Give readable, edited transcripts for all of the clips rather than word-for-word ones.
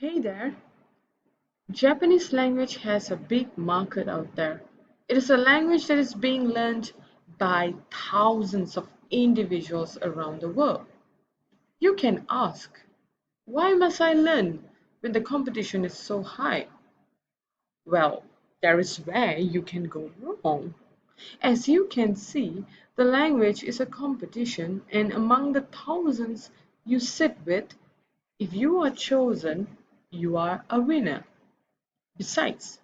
Hey there! Japanese language has a big market out there. It is a language that is being learned by thousands of individuals around the world. You can ask, why must I learn when the competition is so high? Well, there is where you can go wrong. As you can see, the language is a competition, and among the thousands you sit with, if you are chosen, you are a winner. Besides,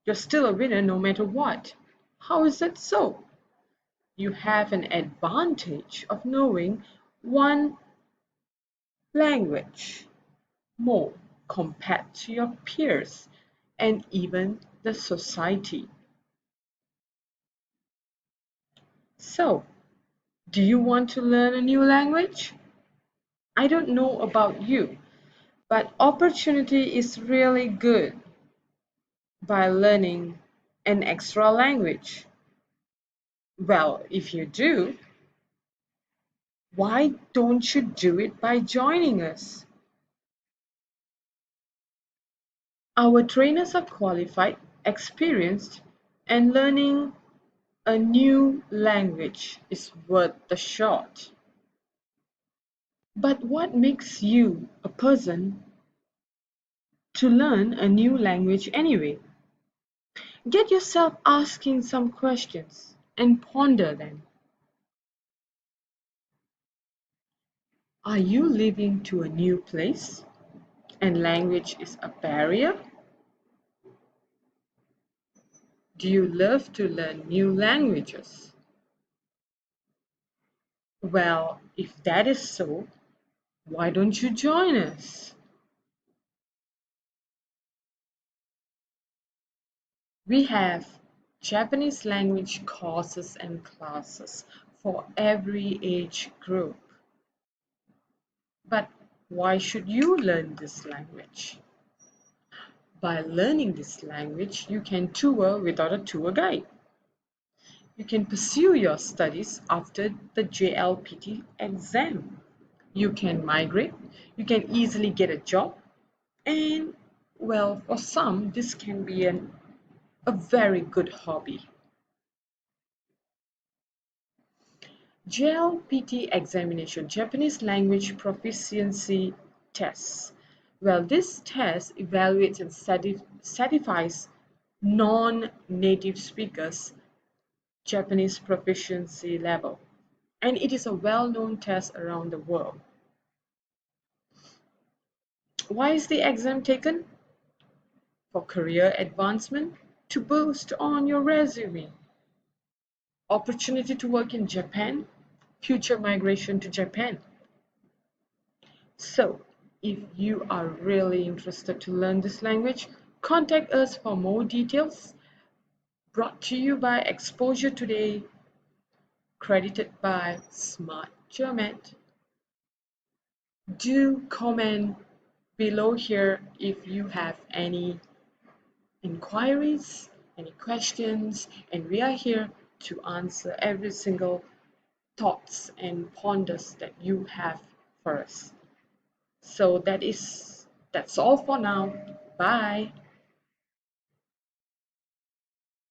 you're still a winner no matter what. How is that so? You have an advantage of knowing one language more compared to your peers and even the society. So, do you want to learn a new language? I don't know about you, but opportunity is really good by learning an extra language. Well, if you do, why don't you do it by joining us? Our trainers are qualified, experienced, and learning a new language is worth the shot. But what makes you a person to learn a new language anyway? Get yourself asking some questions and ponder them. Are you living to a new place and language is a barrier? Do you love to learn new languages? Well, if that is so, why don't you join us? We have Japanese language courses and classes for every age group. But why should you learn this language? By learning this language, you can tour without a tour guide. You can pursue your studies after the Jlpt exam. You can migrate, you can easily get a job, and well, for some, this can be a very good hobby. Jlpt examination, Japanese language proficiency tests. Well, this test evaluates and certifies non-native speakers Japanese proficiency level, and it is a well-known test around the world. Why is the exam taken? For career advancement, to boost on your resume, opportunity to work in Japan, future migration to Japan. So, if you are really interested to learn this language, contact us for more details. Brought to you by Exposure Today, credited by Smart German. Do comment below here if you have any inquiries, any questions, and we are here to answer every single thoughts and ponders that you have for us. So that's all for now. Bye.